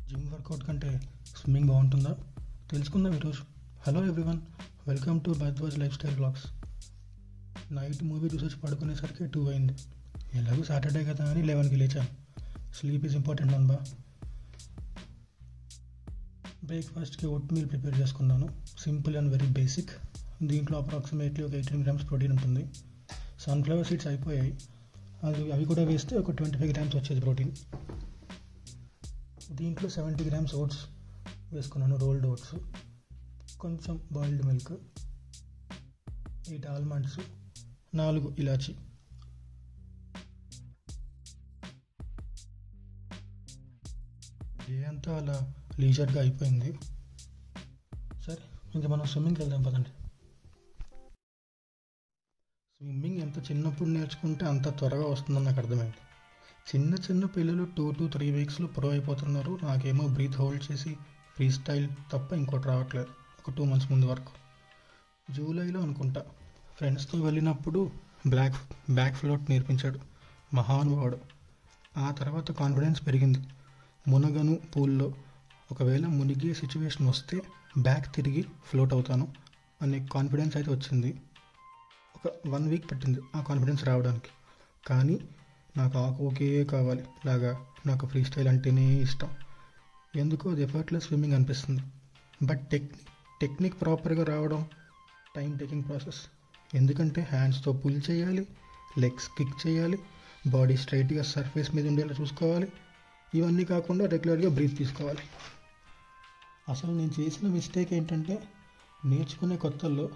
Gym workout కంటే swimming బాగుంటుందా తెలుసుకుందాం ఈరోజు. Hello everyone, welcome to Bharadwaj life style blogs. Night movie చూసి పడుకునేసరికి 2 అయింది. ఎలాగో సాటర్డే కదా అని 11కి లేచాను. స్లీప్ ఈజ్ ఇంపార్టెంట్ నన్బా. బ్రేక్ఫాస్ట్కి ఓట్ మీల్ ప్రిపేర్ చేసుకున్నాను. Simple and very basic. దీంట్లో అప్రాక్సిమేట్లీ ఒక 18 గ్రామ్స్ ప్రోటీన్ ఉంటుంది. సన్ఫ్లవర్ సీడ్స్ అయిపోయాయి, అవి కూడా వేస్తే ఒక 25 గ్రామ్స్ వచ్చేది ప్రోటీన్. దీంట్లో 70 గ్రామ్స్ ఓట్స్ వేసుకున్నాను, రోల్డ్ ఓట్స్, కొంచెం బాయిల్డ్ మిల్క్, 8 ఆల్మండ్స్, 4 ఇలాచి. డే అంతా అలా లీజర్గా అయిపోయింది. సరే, ఇంకా మనం స్విమ్మింగ్కి వెళ్దాం పదండి. స్విమ్మింగ్ ఎంత చిన్నప్పుడు నేర్చుకుంటే అంత త్వరగా వస్తుందని నాకు అర్థమైంది. చిన్న పిల్లలు 2 to 3 వీక్స్లో ప్రో అయిపోతున్నారు. నాకేమో బ్రీత్ హోల్డ్ చేసి ఫ్రీ స్టైల్ తప్ప ఇంకోటి రావట్లేదు. ఒక 2 months ముందు వరకు, జూలైలో అనుకుంటా, ఫ్రెండ్స్తో వెళ్ళినప్పుడు బ్యాక్ ఫ్లోట్ నేర్పించాడు మహానుభావుడు. ఆ తర్వాత కాన్ఫిడెన్స్ పెరిగింది. మునగను పూల్లో, ఒకవేళ మునిగే సిచ్యువేషన్ వస్తే బ్యాక్ తిరిగి ఫ్లోట్ అవుతాను అనే కాన్ఫిడెన్స్ అయితే వచ్చింది. ఒక 1 week పట్టింది ఆ కాన్ఫిడెన్స్ రావడానికి. కానీ నాకు ఓకే కావాలి లాగా, నాకు ఫ్రీ స్టైల్ అంటేనే ఇష్టం. ఎందుకో అది ఎఫర్ట్లెస్ స్విమ్మింగ్ అనిపిస్తుంది. బట్ టెక్నిక్ ప్రాపర్గా రావడం టైం టేకింగ్ ప్రాసెస్. ఎందుకంటే హ్యాండ్స్తో పుల్ చేయాలి, లెగ్స్ కిక్ చేయాలి, బాడీ స్ట్రైట్గా సర్ఫేస్ మీద ఉండేలా చూసుకోవాలి. ఇవన్నీ కాకుండా రెగ్యులర్గా బ్రీత్ తీసుకోవాలి. అసలు నేను చేసిన మిస్టేక్ ఏంటంటే, నేర్చుకునే కొత్తల్లో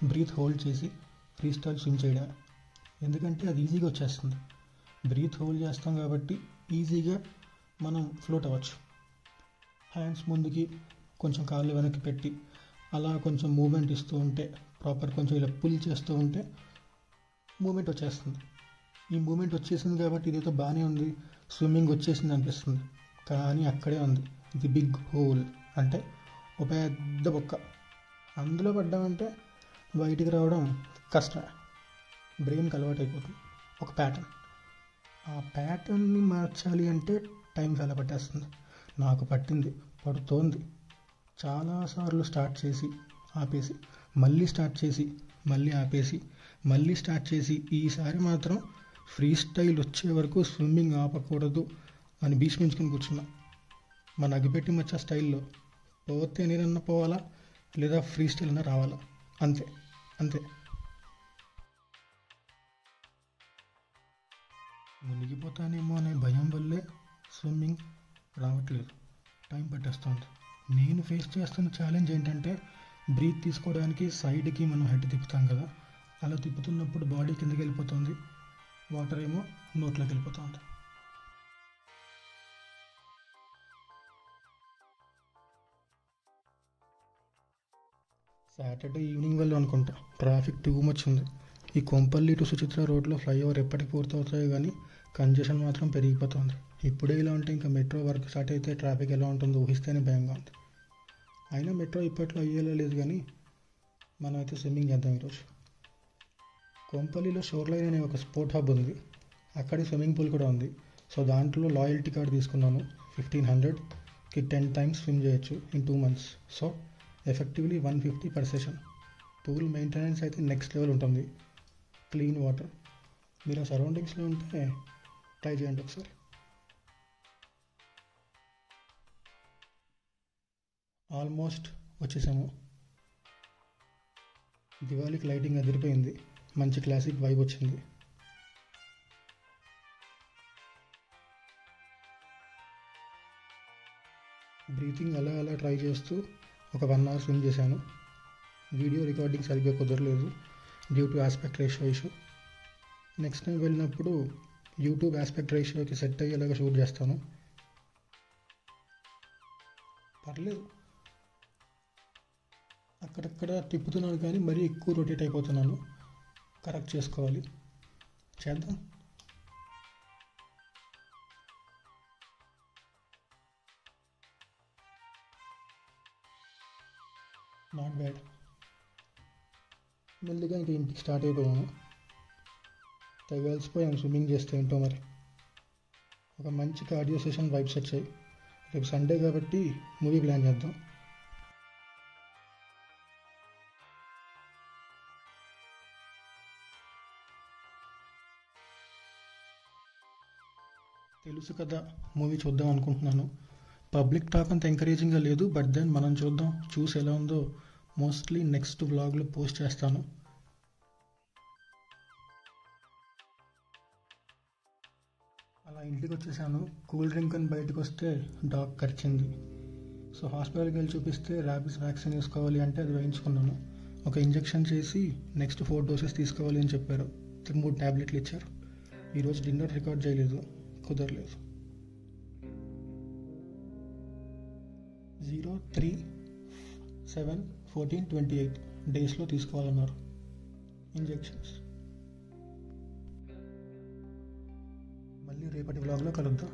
బ్రీత్ హోల్డ్ చేసి ఫ్రీ స్టైల్ స్విమ్ చేయడం. ఎందుకంటే అది ఈజీగా వచ్చేస్తుంది. బ్రీత్ హోల్డ్ చేస్తాం కాబట్టి ఈజీగా మనం ఫ్లోట్ అవ్వచ్చు. హ్యాండ్స్ ముందుకి, కొంచెం కాళ్ళు వెనక్కి పెట్టి అలా కొంచెం మూమెంట్ ఇస్తూ ఉంటే, కొంచెం ఇలా పుల్ చేస్తూ ఉంటే మూమెంట్ వచ్చేస్తుంది. ఈ మూమెంట్ వచ్చేసింది కాబట్టి ఇదైతే బాగానే ఉంది, స్విమ్మింగ్ వచ్చేసింది అనిపిస్తుంది. కానీ అక్కడే ఉంది ది బిగ్ హోల్. అంటే ఒక పెద్ద బొక్క. అందులో పడ్డామంటే బయటికి రావడం కష్టమే. బ్రెయిన్కి అలవాటు అయిపోతుంది ఒక ప్యాటర్న్. ఆ ప్యాటర్న్ని మార్చాలి అంటే టైం చాలా పట్టేస్తుంది. నాకు పడుతోంది. చాలాసార్లు స్టార్ట్ చేసి ఆపేసి, మళ్ళీ స్టార్ట్ చేసి మళ్ళీ ఆపేసి, మళ్ళీ స్టార్ట్ చేసి, ఈసారి మాత్రం ఫ్రీ స్టైల్ వచ్చే వరకు స్విమ్మింగ్ ఆపకూడదు అని భీష్మించుకుని కూర్చున్నా. మన అగిపెట్టి మచ్చ స్టైల్లో పోతే నేనన్నా పోవాలా, లేదా ఫ్రీ స్టైల్ అన్నా రావాలా, అంతే. మునిగిపోతానేమో అనే భయం వల్లే స్విమ్మింగ్ రావట్లేదు, టైం పట్టేస్తుంది. నేను ఫేస్ చేస్తున్న ఛాలెంజ్ ఏంటంటే, బ్రీత్ తీసుకోవడానికి సైడ్కి మనం హెడ్ తిప్పుతాం కదా, అలా తిప్పుతున్నప్పుడు బాడీ కిందకి వెళ్ళిపోతుంది, వాటర్ ఏమో నోట్లోకి వెళ్ళిపోతుంది. సాటర్డే ఈవినింగ్ వల్ల అనుకుంటా ట్రాఫిక్ టూ మచ్ ఉంది. ఈ కొంపల్లి టు సుచిత్ర రోడ్లో ఫ్లైఓవర్ ఎప్పటికి పూర్తవుతాయో కానీ కంజెషన్ మాత్రం పెరిగిపోతుంది. ఇప్పుడే ఇలా ఉంటే ఇంకా మెట్రో వర్క్ స్టార్ట్ అయితే ట్రాఫిక్ ఎలా ఉంటుందో ఊహిస్తేనే భయంగా ఉంది. అయినా మెట్రో ఇప్పట్లో అయ్యేలా లేదు, కానీ మనం అయితే స్విమ్మింగ్ చేద్దాం ఈరోజు. కొంపల్లిలో షోర్ లైన్ అనే ఒక స్పోర్ట్ హబ్ ఉంది. అక్కడే స్విమ్మింగ్ పూల్ కూడా ఉంది. సో దాంట్లో లాయల్టీ కార్డ్ తీసుకున్నాను. 1500కి 10 times స్విమ్ చేయొచ్చు in 2 months. So effectively 150 per session. Pool maintenance అయితే నెక్స్ట్ లెవెల్ ఉంటుంది. Clean water. మీరు ఆ సరౌండింగ్స్లో ఉంటే ట్రై చేయండి ఒకసారి. ఆల్మోస్ట్ వచ్చేసాము. దివాళీకి లైటింగ్ అదిరిపోయింది, మంచి క్లాసిక్ వైబ్ వచ్చింది. బ్రీతింగ్ అలా ట్రై చేస్తూ ఒక 1 hour స్విమ్ చేశాను. వీడియో రికార్డింగ్ సరిగ్గా కుదరలేదు due to aspect ratio issue. Next time వెళ్ళినప్పుడు యూట్యూబ్ ఆస్పెక్ట్ రేషియోకి సెట్ అయ్యేలాగా షూట్ చేస్తాను. పర్లేదు, అక్కడక్కడ తిప్పుతున్నాను కానీ మరీ ఎక్కువ రొటేట్ అయిపోతున్నాను. కరెక్ట్ చేసుకోవాలి, చేద్దాం. Not bad. మెల్లిగా ఇంక ఇంటికి స్టార్ట్ అయిపోయాము. తెగలిసిపోయాము స్విమ్మింగ్ చేస్తే. ఏంటో మరి ఒక మంచి కార్డియో సెషన్ వైబ్స్ వచ్చాయి. రేపు సండే కాబట్టి మూవీ ప్లాన్ చేద్దాం. తెలుసు కదా మూవీ చూద్దాం అనుకుంటున్నాను. పబ్లిక్ టాక్ అంత ఎంకరేజింగ్గా లేదు, బట్ దెన్ మనం చూద్దాం. చూసి ఎలా ఉందో మోస్ట్లీ నెక్స్ట్ వ్లాగ్లో పోస్ట్ చేస్తాను. అలా ఇంటికి వచ్చేసాను. కూల్ డ్రింక్ అని బయటకు వస్తే డాగ్ కరిచింది. సో హాస్పిటల్కి వెళ్ళి చూపిస్తే ర్యాబీస్ వ్యాక్సిన్ వేసుకోవాలి అంటే అది వేయించుకున్నాను. ఒక ఇంజెక్షన్ చేసి నెక్స్ట్ 4 డోసెస్ తీసుకోవాలి అని చెప్పారు. 3 ట్యాబ్లెట్లు ఇచ్చారు. ఈరోజు డిన్నర్ రికార్డ్ చేయలేదు, కుదరలేదు. 03/7/14/28 డేస్లో తీసుకోవాలన్నారు ఇంజెక్షన్స్. మళ్ళీ రేపటి వ్లాగ్లో కలుద్దాం.